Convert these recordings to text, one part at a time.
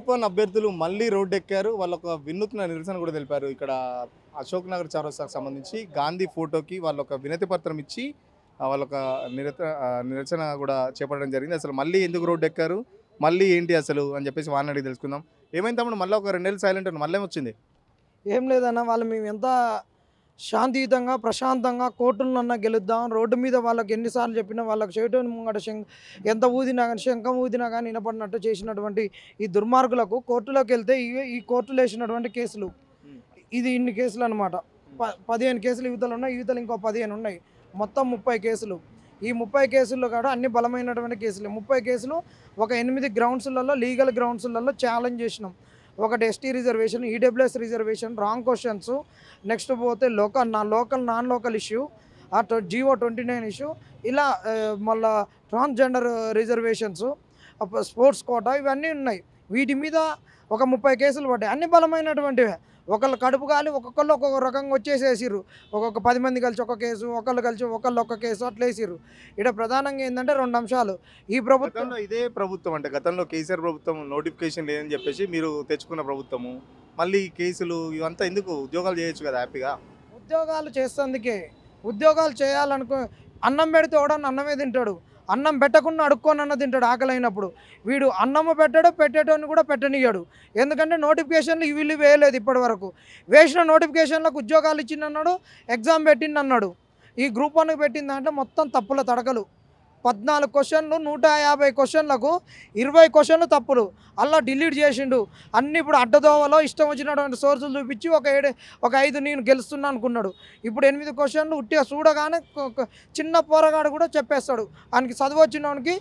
Group 1 అభ్యర్థులు మళ్ళీ రోడ్డెక్కారు. వాళ్ళొక వినూత్న నిరసన కూడా తెలిపారు. ఇక్కడ అశోక్ నగర్ చౌరస్తాకు సంబంధించి గాంధీ ఫోటోకి వాళ్ళొక వినతి పత్రం ఇచ్చి వాళ్ళొక నిరసన కూడా చేపట్టడం జరిగింది. అసలు మళ్ళీ ఎందుకు రోడ్డెక్కారు? మళ్ళీ ఏంటి అసలు అని చెప్పేసి వాళ్ళని అడిగి తెలుసుకుందాం. ఏమైంది తమ్ముడు మళ్ళీ ఒక 2 నెలలు సైలెంట్ ఉన్నారు. మళ్ళేమొచ్చింది? ఏం లేదన్న వాళ్ళు మేము ఎంత శాంతియుతంగా ప్రశాంతంగా కోర్టులన్నా గెలుద్దాం రోడ్డు మీద వాళ్ళకి ఎన్నిసార్లు చెప్పినా వాళ్ళకి చేయటం ముంగట ఎంత ఊదినా కానీ శంఖం ఊదినా కానీ వినపడినట్టు చేసినటువంటి ఈ దుర్మార్గులకు కోర్టులోకి వెళ్తే ఈ కోర్టులో వేసినటువంటి కేసులు ఇది ఇన్ని కేసులు అనమాట. 15 కేసులు యువతలు ఉన్నాయి, యువతలు ఇంకో 15 ఉన్నాయి, మొత్తం 30 కేసులు. ఈ 30 కేసుల్లో కూడా అన్ని బలమైనటువంటి కేసులు. 30 కేసులు ఒక 8 గ్రౌండ్స్లలో లీగల్ గ్రౌండ్స్లలో ఛాలెంజ్ చేసినాం. ఒకటి S T reservation, E W S reservation, wrong questions, next పోతే local non local issue, G O 29 issue, ఇలా మళ్ళా ట్రాన్స్జెండర్ రిజర్వేషన్స్, స్పోర్ట్స్ కోటా, ఇవన్నీ ఉన్నాయి. వీటి మీద ఒక 30 కేసులు పడ్డాయి. అన్ని బలమైనటువంటివే. ఒకళ్ళు కడుపు కాలి ఒక్కొక్కళ్ళు ఒక్కొక్క రకంగా వచ్చేసేసిర్రు. ఒక్కొక్క 10 మంది కలిసి ఒక కేసు, ఒకళ్ళు కలిసి ఒకళ్ళు ఒక కేసు అట్లా వేసిర్రు. ఇక్కడ ప్రధానంగా ఏంటంటే 2 అంశాలు. ఈ ప్రభుత్వం ఇదే ప్రభుత్వం అంటే గతంలో కేసీఆర్ ప్రభుత్వం నోటిఫికేషన్ లేదని చెప్పేసి మీరు తెచ్చుకున్న ప్రభుత్వము మళ్ళీ కేసులు ఇవంతా ఎందుకు? ఉద్యోగాలు చేయొచ్చు కదా హ్యాపీగా. ఉద్యోగాలు చేసేందుకే. ఉద్యోగాలు చేయాలనుకో అన్నం పెడితే ఎవడన్నా అన్నమే తింటాడు. అన్నం పెట్టకుండా అడుక్కొని అన్న తింటాడు ఆకలి అయినప్పుడు. వీడు అన్నము పెట్టాడు, పెట్టేటోని కూడా పెట్టనియ్యాడు. ఎందుకంటే నోటిఫికేషన్లు వీళ్ళు వేయలేదు ఇప్పటి వరకు. వేసిన నోటిఫికేషన్లకు ఉద్యోగాలు ఇచ్చిందన్నాడు, ఎగ్జామ్ పెట్టిందన్నాడు. ఈ గ్రూప్ 1కి పెట్టిన దాంట్లో మొత్తం తప్పుల తడకలు. 14 క్వశ్చన్లు 150 క్వశ్చన్లకు 20 క్వశ్చన్లు తప్పులు. అలా డిలీట్ చేసిండు. అన్నీ ఇప్పుడు అడ్డదోవలో ఇష్టం వచ్చినటువంటి సోర్సులు చూపించి ఒక 5 నేను గెలుస్తున్నా అనుకున్నాడు. ఇప్పుడు 8 క్వశ్చన్లు ఉట్టిగా చూడగానే చిన్న పోరగాడు కూడా చెప్పేస్తాడు. ఆయనకి చదువు వచ్చినోనికి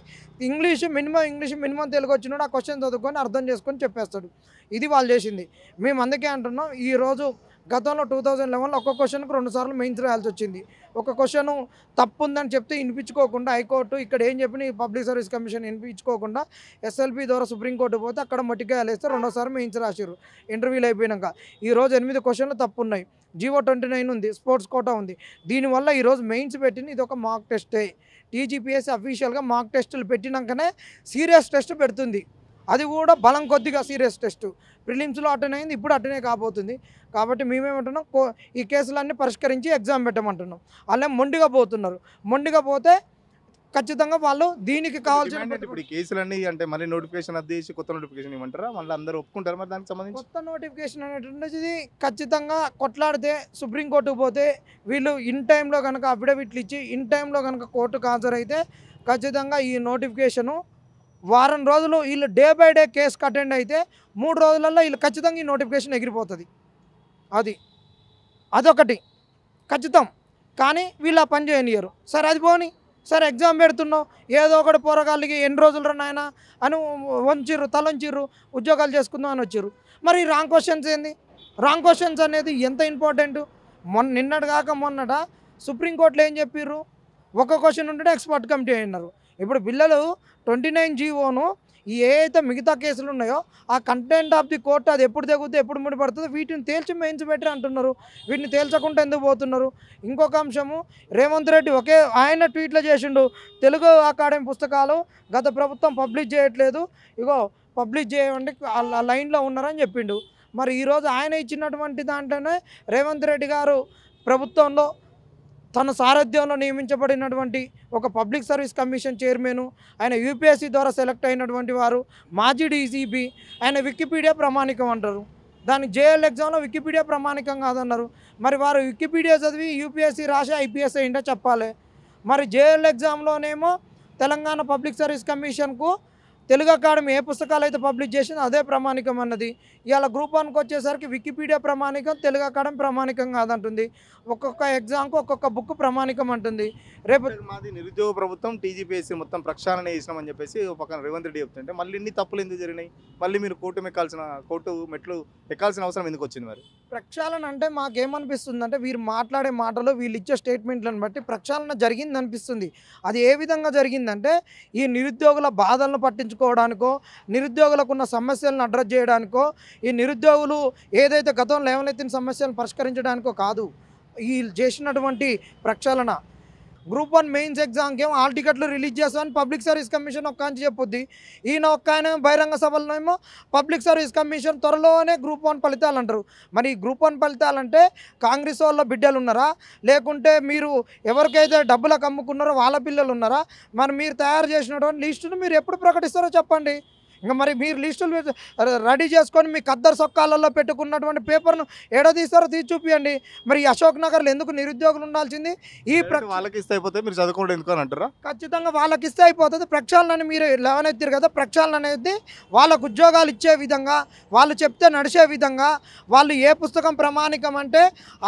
ఇంగ్లీష్ మినిమం తెలుగు వచ్చినాడు ఆ క్వశ్చన్ చదువుకొని అర్థం చేసుకొని చెప్పేస్తాడు. ఇది వాళ్ళు చేసింది. మేము అందుకే అంటున్నాం, ఈరోజు గతంలో 2011లో ఒక్క క్వశ్చన్కి 2 సార్లు మెయిన్స్ రాయాల్సి వచ్చింది. ఒక క్వశ్చన్ తప్పు ఉందని చెప్తే వినిపించుకోకుండా హైకోర్టు ఇక్కడ ఏం చెప్పిన ఈ పబ్లిక్ సర్వీస్ కమిషన్ వినిపించుకోకుండా ఎస్ఎల్పి ద్వారా సుప్రీంకోర్టు పోతే అక్కడ మట్టికాయలు వేస్తే 2వ సారి మెయిన్స్ రాసిర్రు ఇంటర్వ్యూలు అయిపోయినాక. ఈరోజు 8 క్వశ్చన్లు తప్పు ఉన్నాయి. జీవో 29 ఉంది, స్పోర్ట్స్ కోటా ఉంది. దీనివల్ల ఈరోజు మెయిన్స్ పెట్టింది ఇది ఒక మాక్ టెస్టే. టీజీపీఎస్సీ అఫీషియల్గా మాక్ టెస్టులు పెట్టినాకనే సీరియస్ టెస్ట్ పెడుతుంది. అది కూడా బలం కొద్దిగా సీరియస్ టెస్ట్. ప్రిలిమ్స్లో అటెండ్ అయింది, ఇప్పుడు అటెండే కాబోతుంది. కాబట్టి మేమేమంటున్నాం, ఈ కేసులన్నీ పరిష్కరించి ఎగ్జామ్ పెట్టమంటున్నాం. అలా మొండిగా పోతున్నారు. మొండిగా పోతే ఖచ్చితంగా వాళ్ళు దీనికి కావాల్సిన ఇప్పుడు ఈ కేసులన్నీ అంటే మళ్ళీ నోటిఫికేషన్ రద్దు చేసి కొత్త నోటిఫికేషన్ ఇవ్వమంటారా? మళ్ళీ అందరూ ఒప్పుకుంటారు మరి దానికి సంబంధించి? కొత్త నోటిఫికేషన్ అనేటువంటిది ఖచ్చితంగా కొట్లాడితే సుప్రీంకోర్టుకు పోతే వీళ్ళు ఇన్ టైంలో కనుక అఫిడవిట్లు ఇచ్చి ఇన్ టైంలో కనుక కోర్టుకు హాజరైతే ఖచ్చితంగా ఈ నోటిఫికేషను వారం రోజులు వీళ్ళు డే బై డే కేసుకు అటెండ్ అయితే 3 రోజులలో వీళ్ళు ఖచ్చితంగా ఈ నోటిఫికేషన్ ఎగిరిపోతుంది. అదొకటి ఖచ్చితం. కానీ వీళ్ళు ఆ పని చేయనియరు. సరే అది పోని, సరే ఎగ్జామ్ పెడుతున్నావు, ఏదో ఒకటి పోరగాళ్ళకి ఎన్ని రోజులు రానాయన అని తలంచిర్రు, ఉద్యోగాలు చేసుకుందాం అని వచ్చిర్రు. మరి రాంగ్ క్వశ్చన్స్ ఏంది? రాంగ్ క్వశ్చన్స్ అనేది ఎంత ఇంపార్టెంట్? నిన్నటి కాక మొన్నట సుప్రీంకోర్టులో ఏం చెప్పిర్రు? ఒక క్వశ్చన్ ఉంటే ఎక్స్పర్ట్ కమిటీ అయినారు. ఇప్పుడు పిల్లలు 29 జీవోను ఏ అయితే మిగతా కేసులు ఉన్నాయో ఆ కంటెంట్ ఆఫ్ ది కోర్టు అది ఎప్పుడు తెగుతుందో ఎప్పుడు ముడిపడుతుందో వీటిని తేల్చి మెయిన్స్ బెటర్ అంటున్నారు. వీటిని తేల్చకుండా ఎందుకు పోతున్నారు? ఇంకొక అంశము, రేవంత్ రెడ్డి ఆయన ట్వీట్లో చేసిండు, తెలుగు అకాడమీ పుస్తకాలు గత ప్రభుత్వం పబ్లిష్ చేయట్లేదు, ఇగో పబ్లిష్ చేయండి ఆ లైన్లో ఉన్నారని చెప్పిండు. మరి ఈరోజు ఆయన ఇచ్చినటువంటి దాంట్లోనే రేవంత్ రెడ్డి గారు ప్రభుత్వంలో తన సారథ్యంలో నియమించబడినటువంటి ఒక పబ్లిక్ సర్వీస్ కమిషన్ చైర్మన్, ఆయన యూపీఎస్సీ ద్వారా సెలెక్ట్ అయినటువంటి వారు, మాజీ డీసీపీ, ఆయన వికీపీడియా ప్రామాణికం అంటారు. దానికి జేఎల్ ఎగ్జామ్లో వికీపీడియా ప్రామాణికం కాదన్నారు. మరి వారు వికీపీడియా చదివి యూపీఎస్సీ రాసి ఐపీఎస్ అయిందో చెప్పాలి. మరి జేఎల్ ఎగ్జామ్లోనేమో తెలంగాణ పబ్లిక్ సర్వీస్ కమిషన్కు తెలుగు అకాడమీ ఏ పుస్తకాలు అయితే పబ్లిష్ చేసిందో అదే ప్రామాణికం అన్నది. ఇవాళ గ్రూప్ 1కి వచ్చేసరికి వికీపీడియా ప్రామాణికం, తెలుగు అకాడమీ ప్రామాణికం కాదంటుంది. ఒక్కొక్క ఎగ్జామ్కు ఒక్కొక్క బుక్ ప్రామాణికం అంటుంది. రేపు మాది నిరుద్యోగ ప్రభుత్వం, టీజీపీఎస్సీ మొత్తం ప్రక్షాళన చేసినామని చెప్పేసి ఒక పక్కన రేవంత్ రెడ్డి చెప్తుంటే మళ్ళీ ఇన్ని తప్పులు ఎందుకు జరిగినాయి? మళ్ళీ మీరు కోర్టు మెట్లు ఎక్కాల్సిన అవసరం ఎందుకు వచ్చింది? మరి ప్రక్షాళన అంటే మాకేమనిపిస్తుంది అంటే వీరు మాట్లాడే మాటలు వీళ్ళు ఇచ్చే స్టేట్మెంట్లను బట్టి ప్రక్షాళన జరిగింది అనిపిస్తుంది. అది ఏ విధంగా జరిగిందంటే ఈ నిరుద్యోగుల బాధలను పట్టించుకోవడానికో, నిరుద్యోగులకు ఉన్న సమస్యలను అడ్రస్ చేయడానికో, ఈ నిరుద్యోగులు ఏదైతే గతంలో లేవనెత్తిన సమస్యలను పరిష్కరించడానికో కాదు ఈ చేసినటువంటి ప్రక్షాళన. గ్రూప్ 1 మెయిన్స్ ఎగ్జామ్కి ఏమో హాల్ టికెట్లు రిలీజ్ చేస్తామని పబ్లిక్ సర్వీస్ కమిషన్ ఒక్క అంచి చెప్పుద్ది. ఈయన ఒక్క ఆయన బహిరంగ సభల్లో ఏమో పబ్లిక్ సర్వీస్ కమిషన్ త్వరలోనే గ్రూప్ 1 ఫలితాలు అంటారు. మరి ఈ గ్రూప్ 1 ఫలితాలంటే కాంగ్రెస్ వాళ్ళ బిడ్డలు ఉన్నారా, లేకుంటే మీరు ఎవరికైతే డబ్బులకు అమ్ముకున్నారో వాళ్ళ పిల్లలు ఉన్నారా? మరి మీరు తయారు చేసినటువంటి లిస్టును మీరు ఎప్పుడు ప్రకటిస్తారో చెప్పండి. ఇంకా మరి మీరు లిస్టులు రెడీ చేసుకొని మీ ఖద్దరు సొక్కాలలో పెట్టుకున్నటువంటి పేపర్ను తీస్తారో తీసి చూపియండి. మరి ఈ అశోక్ నగర్లో ఎందుకు నిరుద్యోగులు ఉండాల్సింది? ఈ వాళ్ళకి ఇస్తే అయిపోతే మీరు చదువుకోవడం ఎందుకు అని అంటారా? ఖచ్చితంగా వాళ్ళకి ఇస్తే అయిపోతుంది. ప్రక్షాళన మీరు లేవనెత్తారు కదా, ప్రక్షాళన అనేది వాళ్ళకు ఉద్యోగాలు ఇచ్చే విధంగా, వాళ్ళు చెప్తే నడిచే విధంగా, వాళ్ళు ఏ పుస్తకం ప్రామాణికం అంటే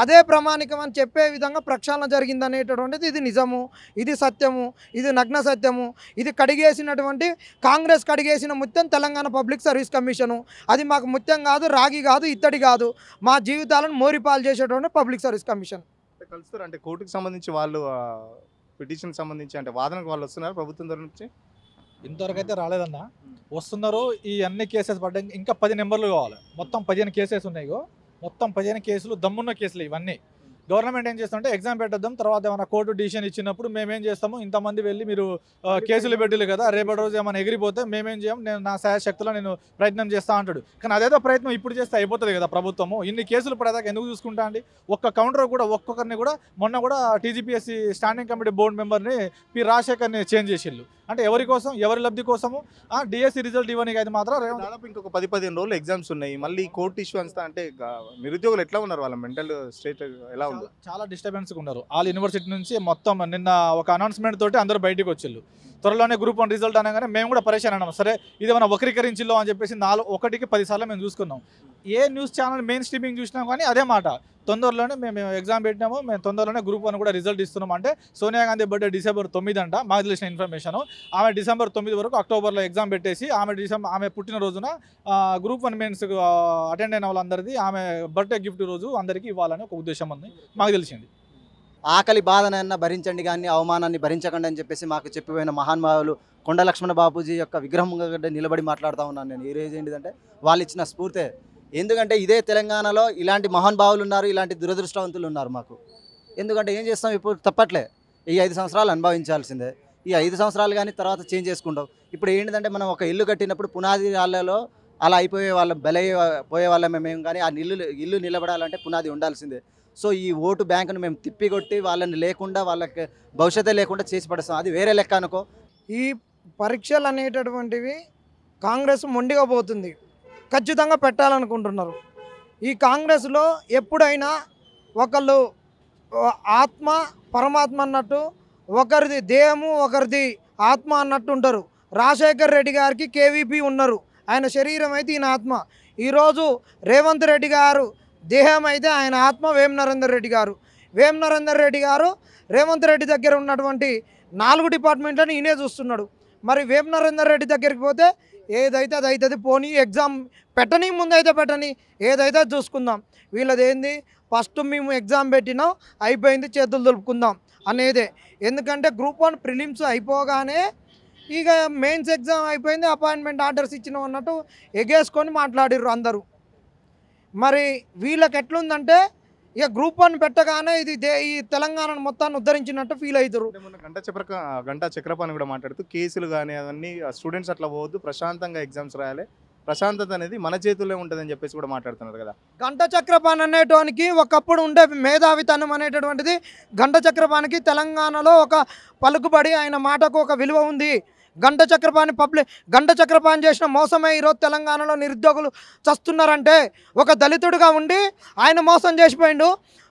అదే ప్రామాణికం అని చెప్పే విధంగా ప్రక్షాళన జరిగిందనేటటువంటిది ఇది నిజము, ఇది సత్యము, ఇది నగ్న సత్యము. ఇది కడిగేసినటువంటి కాంగ్రెస్ కడిగేసిన ముత్యం తెలంగాణ పబ్లిక్ సర్వీస్ కమిషను. అది మాకు ముత్యం కాదు, రాగి కాదు, ఇత్తడి కాదు, మా జీవితాలను మోరిపాలు చేసేటువంటి పబ్లిక్ సర్వీస్ కమిషన్. కలుస్తారు అంటే కోర్టుకు సంబంధించి వాళ్ళు పిటిషన్ సంబంధించి అంటే వాదనకు వాళ్ళు వస్తున్నారు ప్రభుత్వం తరఫు నుంచి? ఇంతవరకు అయితే రాలేదన్న, వస్తున్నారు. ఈ అన్ని కేసెస్ పడ్డానికి ఇంకా 10 నెంబర్లు కావాలి. మొత్తం 15 కేసెస్ ఉన్నాయి. మొత్తం 15 కేసులు దమ్మున్న కేసులు ఇవన్నీ. గవర్నమెంట్ ఏం చేస్తుంటే ఎగ్జామ్ పెట్టద్దాం, తర్వాత ఏమైనా కోర్టు డిసిషన్ ఇచ్చినప్పుడు మేమేం చేస్తాము, ఇంతమంది వెళ్ళి మీరు కేసులు పెట్టిల్లు కదా, రేపటి రోజు ఏమైనా ఎగిరిపోతే మేమేం చేయం, నేను నా శాయశక్తిలో నేను ప్రయత్నం చేస్తా అంటాడు. కానీ అదేదో ప్రయత్నం ఇప్పుడు చేస్తే అయిపోతుంది కదా ప్రభుత్వము. ఇన్ని కేసులు పడేదాకా ఎందుకు చూసుకుంటా అండి? ఒక్క కౌంటర్ కూడా ఒక్కొక్కరిని కూడా మొన్న కూడా టీజీపీఎస్సీ స్టాండింగ్ కమిటీ బోర్డు మెంబర్ని పి రాజశేఖర్ని చేంజ్ చేసిళ్ళు. అంటే ఎవరి కోసం, ఎవరి లబ్ధి కోసము? డిఎస్సి రిజల్ట్ ఇవ్వడానికి అయితే మాత్రం దాదాపు ఇంకొక 10-15 రోజులు ఎగ్జామ్స్ ఉన్నాయి. మళ్ళీ కోర్టు ఇష్యూ అంతా అంటే నిరుద్యోగులు ఎట్లా ఉన్నారు, వాళ్ళ మెంటల్ స్టేట్ ఎలా ఉంది? చాలా డిస్టర్బెన్స్గా ఉన్నారు. ఆల్ యూనివర్సిటీ నుంచి మొత్తం నిన్న ఒక అనౌన్స్మెంట్ తోటి అందరూ బయటకు వచ్చిళ్ళు. త్వరలోనే గ్రూప్ 1 రిజల్ట్ అనగానే మేము కూడా పరేషాన్ అన్నాం. సరే ఇది మనం వక్రీకరించిల్లో అని చెప్పేసి 1కి 10 సార్లు మేము చూసుకున్నాం. ఏ న్యూస్ ఛానల్ మెయిన్ స్ట్రీమింగ్ చూసినాం కానీ అదే మాట. తొందరలోనే మేము ఎగ్జామ్ పెట్టినాము, మేము తొందరలోనే గ్రూప్ 1 కూడా రిజల్ట్ ఇస్తున్నాం. అంటే సోనియా గాంధీ బర్త్డే డిసెంబర్ 9 అంట, మాకు తెలిసిన ఇన్ఫర్మేషన్. ఆమె డిసెంబర్ 9 వరకు అక్టోబర్లో ఎగ్జామ్ పెట్టేసి ఆమె పుట్టినరోజున గ్రూప్ 1 మెయిన్స్ అటెండ్ అయిన వాళ్ళందరిది ఆమె బర్త్డే గిఫ్ట్ రోజు అందరికీ ఇవ్వాలని ఒక ఉద్దేశం ఉంది, మాకు తెలిసింది. ఆకలి బాధనైనా భరించండి కానీ అవమానాన్ని భరించకండి అని చెప్పేసి మాకు చెప్పిపోయిన మహానుభావులు కొండ లక్ష్మణ బాపూజీ యొక్క విగ్రహం నిలబడి మాట్లాడుతూ ఉన్నాను నేను. ఈరోజు ఏంటిదంటే వాళ్ళు ఇచ్చిన స్ఫూర్తే. ఎందుకంటే ఇదే తెలంగాణలో ఇలాంటి మహానుభావులు ఉన్నారు, ఇలాంటి దురదృష్టవంతులు ఉన్నారు మాకు. ఎందుకంటే ఏం చేస్తాం, ఇప్పుడు తప్పట్లే, ఈ 5 సంవత్సరాలు అనుభవించాల్సిందే. ఈ 5 సంవత్సరాలు కానీ తర్వాత చేంజ్ చేసుకుంటాం. ఇప్పుడు ఏంటిదంటే మనం ఒక ఇల్లు కట్టినప్పుడు పునాది రాళ్ళలో అలా అయిపోయే వాళ్ళం, పోయే వాళ్ళమే మేము. కానీ ఆ ఇల్లు నిలబడాలంటే పునాది ఉండాల్సిందే. సో ఈ ఓటు బ్యాంకును మేము తిప్పికొట్టి వాళ్ళని లేకుండా, వాళ్ళకి భవిష్యత్తు లేకుండా చేసి పడేస్తాం. అది వేరే లెక్క అనుకో. ఈ పరీక్షలు అనేటటువంటివి కాంగ్రెస్ మొండిగా పోతుంది, ఖచ్చితంగా పెట్టాలనుకుంటున్నారు. ఈ కాంగ్రెస్లో ఎప్పుడైనా ఒకళ్ళు ఆత్మ పరమాత్మ అన్నట్టు, ఒకరిది దేహము ఒకరిది ఆత్మ అన్నట్టు ఉంటారు. రాజశేఖర్ రెడ్డి గారికి కేవీపీ ఉన్నారు, ఆయన శరీరం అయితే ఈయన ఆత్మ. ఈరోజు రేవంత్ రెడ్డి గారు దేహం అయితే ఆయన ఆత్మ వేం నరేందర్ రెడ్డి గారు రేవంత్ రెడ్డి దగ్గర ఉన్నటువంటి 4 డిపార్ట్మెంట్లను ఈయనే చూస్తున్నాడు. మరి వేం నరేందర్ రెడ్డి దగ్గరికి పోతే ఏదైతే అది అవుతుంది, పోనీ ఎగ్జామ్ పెట్టని, ముందైతే పెట్టని, ఏదైతే చూసుకుందాం. వీళ్ళది ఏంది, ఫస్ట్ మేము ఎగ్జామ్ పెట్టినాం అయిపోయింది చేతులు దులుపుకుందాం అనేదే. ఎందుకంటే గ్రూప్ 1 ప్రిలిమ్స్ అయిపోగానే ఇక మెయిన్స్ ఎగ్జామ్ అయిపోయింది, అపాయింట్మెంట్ ఆర్డర్స్ ఇచ్చినాం అన్నట్టు ఎగేసుకొని మాట్లాడిర్రు అందరూ. మరి వీళ్ళకి ఎట్లుందంటే ఇక గ్రూప్ 1 పెట్టగానే ఇది ఈ తెలంగాణను మొత్తాన్ని ఉద్ధరించినట్టు ఫీల్ అవుతారు. గంటా చక్రపాణి కూడా మాట్లాడుతూ కేసులు కానీ అవన్నీ స్టూడెంట్స్ అట్లా పోవద్దు, ప్రశాంతంగా ఎగ్జామ్స్ రాయాలి, ప్రశాంతత అనేది మన చేతుల్లో ఉంటుందని చెప్పేసి కూడా మాట్లాడుతున్నారు కదా. గంటా చక్రపాణి అనేటానికి ఒకప్పుడు ఉండే మేధావితనం అనేటటువంటిది, గంటా చక్రపాణికి తెలంగాణలో ఒక పలుకుబడి, ఆయన మాటకు ఒక విలువ ఉంది. గంటా చక్రపాణి చేసిన మోసమే ఈరోజు తెలంగాణలో నిరుద్యోగులు చస్తున్నారంటే, ఒక దళితుడిగా ఉండి ఆయన మోసం చేసిపోయిండు.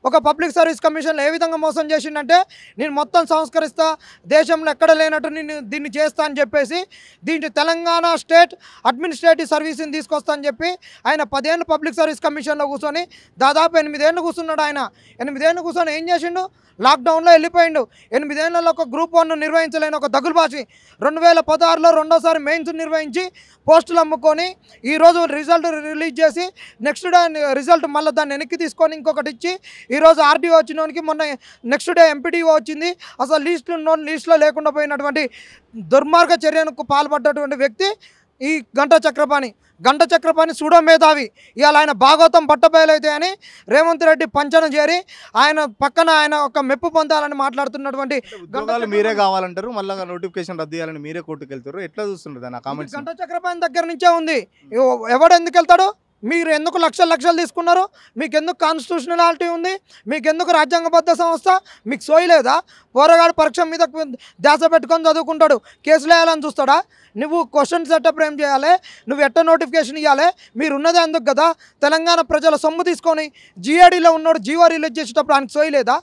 ఒక పబ్లిక్ సర్వీస్ కమిషన్లో ఏ విధంగా మోసం చేసిండంటే, నేను మొత్తం సంస్కరిస్తా, దేశంలో ఎక్కడ లేనట్టు నేను దీన్ని చేస్తా అని చెప్పేసి, దీంట్లో తెలంగాణ స్టేట్ అడ్మినిస్ట్రేటివ్ సర్వీస్ని తీసుకొస్తా అని చెప్పి ఆయన 10 ఏళ్ళు పబ్లిక్ సర్వీస్ కమిషన్లో కూర్చొని దాదాపు 8 ఏళ్ళు కూర్చున్నాడు. ఆయన 8 ఏళ్ళు కూర్చొని ఏం చేసిండు, లాక్డౌన్లో వెళ్ళిపోయిండు. 8 ఏళ్లలో ఒక గ్రూప్ 1 నిర్వహించలేని ఒక దగులుబాసి 2016లో రెండోసారి మెయిన్స్ నిర్వహించి పోస్టులు అమ్ముకొని ఈరోజు రిజల్ట్ రిలీజ్ చేసి నెక్స్ట్ డే రిజల్ట్ మళ్ళీ దాన్ని వెనక్కి తీసుకొని ఇంకొకటి ఇచ్చి ఈరోజు ఆర్డీఓ వచ్చినోనికి మొన్న నెక్స్ట్ డే ఎంపీడీఓ వచ్చింది. అసలు లిస్టులో లేకుండా పోయినటువంటి దుర్మార్గ చర్యకు పాల్పడ్డటువంటి వ్యక్తి ఈ గంటా చక్రపాణి. గంట చక్రపాణి సూడో మేధావి. ఇవాళ ఆయన భాగవతం బట్టబయలైతే అని రేవంత్ రెడ్డి పంచన చేరి ఆయన పక్కన ఆయన ఒక మెప్పు పొందాలని మాట్లాడుతున్నటువంటి ఉద్యోగాలు మీరే కావాలంటారు, మళ్ళీ నోటిఫికేషన్ రద్దు చేయాలని మీరే కోర్టుకు వెళ్తారు. ఎట్లా చూస్తుంటారు నా కామెంట్స్? గంట చక్రపాణి దగ్గర నుంచే ఉంది. ఎవడు ఎందుకు వెళ్తాడు? మీరు ఎందుకు లక్షలు తీసుకున్నారు? మీకు ఎందుకు కాన్స్టిట్యూషనాలిటీ ఉంది? మీకు ఎందుకు రాజ్యాంగబద్ధ సంస్థ? మీకు సోయి లేదా? పోరగాడు పరీక్ష మీద ధ్యాస పెట్టుకొని చదువుకుంటాడు, కేసులు వేయాలని చూస్తాడా? నువ్వు క్వశ్చన్ సెటప్ ఏం చేయాలి? నువ్వు ఎట్ట నోటిఫికేషన్ ఇవ్వాలి? మీరు ఉన్నదే అందుకు కదా. తెలంగాణ ప్రజల సొమ్ము తీసుకొని జీఏడీలో ఉన్నాడు జీవో రిలీజ్ చేసేటప్పుడు ఆయనకు సోయి లేదా?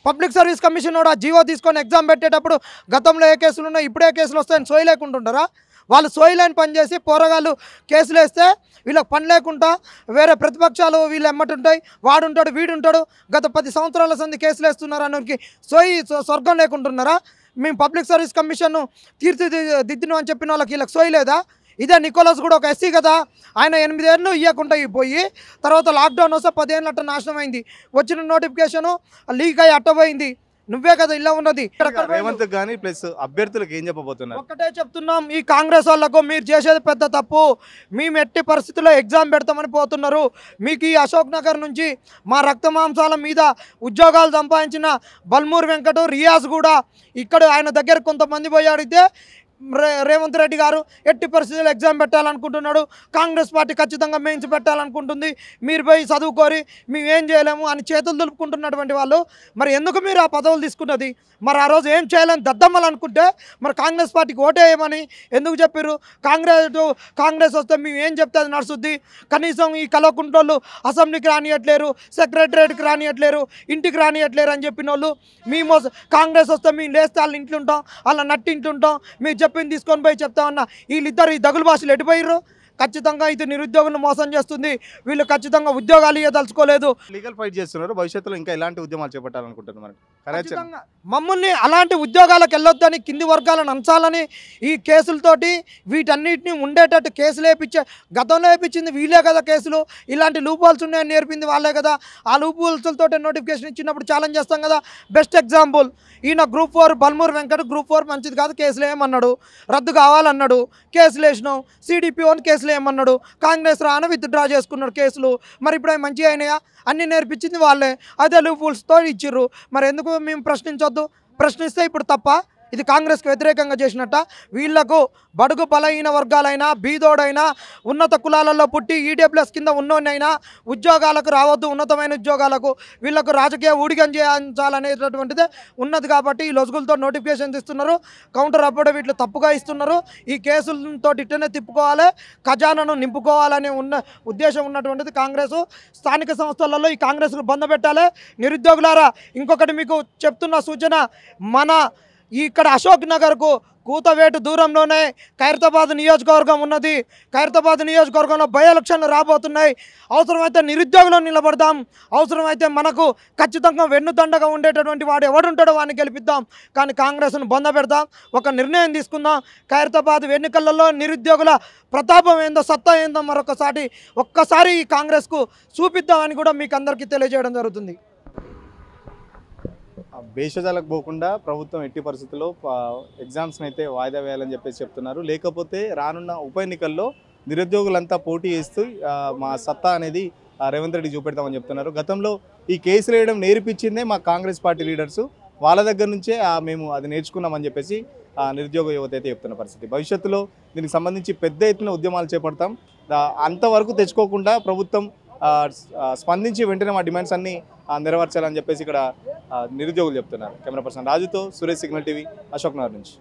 పబ్లిక్ సర్వీస్ కమిషన్ కూడా జీవో తీసుకొని ఎగ్జామ్ పెట్టేటప్పుడు గతంలో ఏ కేసులు ఉన్నాయో ఇప్పుడు ఏ కేసులు వస్తాయని సోయి లేకుంటుంటారా? వాళ్ళు సోయిలేని పని చేసి పోరగాళ్ళు కేసులు వేస్తే వీళ్ళకి పని లేకుండా వేరే ప్రతిపక్షాలు వీళ్ళు ఎమ్మటుంటాయి, వాడుంటాడు వీడుంటాడు. గత 10 సంవత్సరాల సంది కేసులు వేస్తున్నారు అన్నకి స్వర్గం లేకుంటున్నారా? మేము పబ్లిక్ సర్వీస్ కమిషన్ను తీర్చిదిద్దును అని చెప్పిన వాళ్ళకి వీళ్ళకి సోయి లేదా? ఇదే నికోలస్ కూడా ఒక ఎస్సీ కదా. ఆయన 8 ఏళ్ళు ఇవ్వకుండా పోయి తర్వాత లాక్డౌన్ వస్తే 10 ఏళ్ళు అట్ట నాశనం అయింది. వచ్చిన నోటిఫికేషను లీక్ అయ్యి అట్టపోయింది. నువ్వే కదా ఇలా ఉన్నది. రేవంత్ కానీ ప్లస్ అభ్యర్థులకు ఏం చెప్పబోతున్నారు? ఒక్కటే చెప్తున్నాం, ఈ కాంగ్రెస్ వాళ్ళకు మీరు చేసేది పెద్ద తప్పు. మేము ఎట్టి పరిస్థితుల్లో ఎగ్జామ్ పెడతామని పోతున్నారు. మీకు ఈ అశోక్ నగర్ నుంచి మా రక్త మాంసాల మీద ఉద్యోగాలు సంపాదించిన బల్మూర్ వెంకట రియాజ్ కూడా ఇక్కడ ఆయన దగ్గర కొంతమంది పోయి అడిగితే రేవంత్ రెడ్డి గారు ఎట్టి పరిస్థితుల్లో ఎగ్జామ్ పెట్టాలనుకుంటున్నాడు, కాంగ్రెస్ పార్టీ ఖచ్చితంగా మెయిన్స్ పెట్టాలనుకుంటుంది, మీరు పోయి చదువుకోరి మేమేం చేయలేము అని చేతులు దులుపుకుంటున్నటువంటి వాళ్ళు మరి ఎందుకు మీరు ఆ పదవులు తీసుకున్నది? మరి ఆ రోజు ఏం చేయాలని దద్దమ్మలు అనుకుంటే మరి కాంగ్రెస్ పార్టీకి ఓటేయమని ఎందుకు చెప్పారు? కాంగ్రెస్ వస్తే మేము ఏం చెప్తే అది నడుస్తుంది. కనీసం ఈ కలవకుంటోళ్ళు అసెంబ్లీకి రానియట్లేరు, సెక్రటరేట్కి రానియట్లేరు, ఇంటికి రానియట్లేరు అని చెప్పిన వాళ్ళు మేము కాంగ్రెస్ వస్తే మేము లేస్తే వాళ్ళ ఇంట్లో ఉంటాం, వాళ్ళ నట్టి ఇంట్లో ఉంటాం, మీరు చెప్పింది తీసుకొని పోయి చెప్తామన్నా వీళ్ళిద్దరు ఈ దగులు భాషలు ఎటుపోయారు? ఖచ్చితంగా ఇది నిరుద్యోగులను మోసం చేస్తుంది. వీళ్ళు ఖచ్చితంగా ఉద్యోగాలు ఇవ్వదలుచుకోలేదు. లీగల్ ఫైట్ చేస్తున్నారు. భవిష్యత్తులో ఇంకా ఎలాంటి ఉద్యమాలు చేపట్టాలనుకుంటున్నారు? మరి ఖచ్చితంగా మమ్మల్ని అలాంటి ఉద్యోగాలకు వెళ్ళొద్దని, కింది వర్గాలను అంచాలని ఈ కేసులతోటి వీటన్నిటిని ఉండేటట్టు కేసులు వేయించే గతంలో వేయించింది వీళ్ళే కదా. కేసులు ఇలాంటి లూపాల్స్ ఉన్నాయని నేర్పింది వాళ్ళే కదా. ఆ లూపాల్స్తో నోటిఫికేషన్ ఇచ్చినప్పుడు ఛాలెంజ్ చేస్తాం కదా. బెస్ట్ ఎగ్జాంపుల్ ఈయన గ్రూప్ 4 బల్మూర్ వెంకట గ్రూప్ 4 మంచిది కాదు కేసులు ఏమన్నాడు, రద్దు కావాలన్నాడు, కేసులు వేసినాం. CDPOని కేసులు ఏమన్నాడు, కాంగ్రెస్ రాను విత్డ్రా చేసుకున్నాడు కేసులు. మరి ఇప్పుడు మంచిగా అయినాయా? అన్నీ నేర్పించింది వాళ్ళే. అదే లూపుల్స్తో ఇచ్చిర్రు. మరి ఎందుకు మేము ప్రశ్నించొద్దు? ప్రశ్నిస్తే ఇప్పుడు తప్ప? ఇది కాంగ్రెస్కి వ్యతిరేకంగా చేసినట్ట? వీళ్లకు బడుగు బలహీన వర్గాలైనా, బీదోడైనా, ఉన్నత కులాలలో పుట్టి EWS కింద ఉన్నోనైనా ఉద్యోగాలకు రావద్దు, ఉన్నతమైన ఉద్యోగాలకు వీళ్లకు రాజకీయ ఊడిగం చేయించాలనేటటువంటిదే ఉన్నది. కాబట్టి ఈ లొసుగులతో నోటిఫికేషన్ ఇస్తున్నారు, కౌంటర్ అఫిడవిట్లు తప్పుగా ఇస్తున్నారు. ఈ కేసులతో ఇట్టనే తిప్పుకోవాలి, ఖజానాను నింపుకోవాలనే ఉద్దేశం ఉన్నటువంటిది కాంగ్రెస్. స్థానిక సంస్థలలో ఈ కాంగ్రెస్కు బంధపెట్టాలి. నిరుద్యోగులారా, ఇంకొకటి మీకు చెప్తున్న సూచన, మన ఇక్కడ అశోక్ నగర్కు కూతవేటు దూరంలోనే ఖైరతాబాద్ నియోజకవర్గం ఉన్నది. ఖైరతాబాద్ నియోజకవర్గంలో బై ఎలక్షన్లు రాబోతున్నాయి. అవసరమైతే నిరుద్యోగులను నిలబడదాం, అవసరమైతే మనకు ఖచ్చితంగా వెన్నుదండగా ఉండేటటువంటి వాడు ఎవడుంటాడో వాడిని గెలిపిద్దాం, కానీ కాంగ్రెస్ను బంధ పెడదాం. ఒక నిర్ణయం తీసుకుందాం. ఖైరతాబాద్ ఎన్నికలలో నిరుద్యోగుల ప్రతాపం ఏందో, సత్తా ఏందో ఒక్కసారి ఈ కాంగ్రెస్కు చూపిద్దామని కూడా మీకు అందరికీ తెలియజేయడం జరుగుతుంది. భేషజాలకు పోకుండా ప్రభుత్వం ఎట్టి పరిస్థితుల్లో ఎగ్జామ్స్ని అయితే వాయిదా వేయాలని చెప్పేసి చెప్తున్నారు. లేకపోతే రానున్న ఉప ఎన్నికల్లో నిరుద్యోగులంతా పోటీ చేస్తూ మా సత్తా అనేది రేవంత్ రెడ్డి చూపెడతామని చెప్తున్నారు. గతంలో ఈ కేసులు వేయడం నేర్పించిందే మా కాంగ్రెస్ పార్టీ లీడర్సు, వాళ్ళ దగ్గర నుంచే మేము అది నేర్చుకున్నామని చెప్పేసి నిరుద్యోగ యువత అయితే చెప్తున్న పరిస్థితి. భవిష్యత్తులో దీనికి సంబంధించి పెద్ద ఎత్తున ఉద్యమాలు చేపడతాం. అంతవరకు తెచ్చుకోకుండా ప్రభుత్వం స్పందించి వెంటనే మా డిమాండ్స్ అన్నీ నెరవేర్చాలని చెప్పేసి ఇక్కడ నిరుద్యోగులు చెప్తున్నారు. కెమెరా పర్సన్ రాజుతో సురేష్, సిగ్నల్ టీవీ, అశోక్ నగర్ నుంచి.